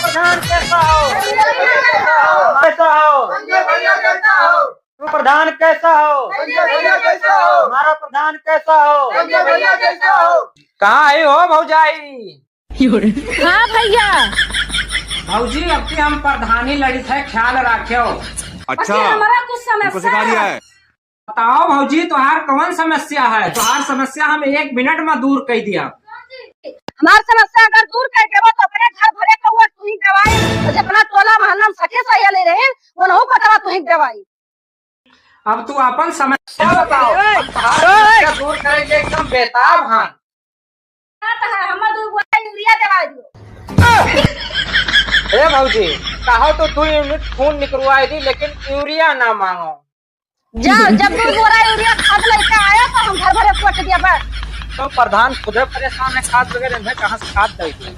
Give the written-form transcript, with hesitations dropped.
प्रधान कैसा हो? कैसा हो? तू प्रधान कैसा हो? हमारा प्रधान कैसा हो? कहाँ आई हो भौजाई? हाँ भैया। भौजी अब की हम प्रधानी लड़ी थे, ख्याल रखियो। अच्छा, हमारा कुछ तुमको सिखा समस्या रिया है। है। बताओ भौजी, तुम्हार कौन समस्या है? तुम्हार समस्या हम 1 मिनट में दूर कर दिया। हमारी समस्या अगर दूर कर देबो तो अपने घर भरे के हुआ तू ही दवाई और जितना टोला मोहल्ला में सखे सहेले रहे वो नहीं बतावा तू ही दवाई। अब तू अपन समस्या बताओ। समस्या दूर करेंगे एकदम बेताब। हाँ हमारे दूर बोला यूरिया दवा दियो। हे भौजी, कहो तो 2 यूनिट खून निकलवाई दी, लेकिन यूरिया ना मांगो। जाओ, जब दूर बोरा यूरिया खाद लेके आया तो हम घर भरे पट दिया बस। तो प्रधान खुद परेशान है, खाद वगैरह में कहाँ से खाद देगी?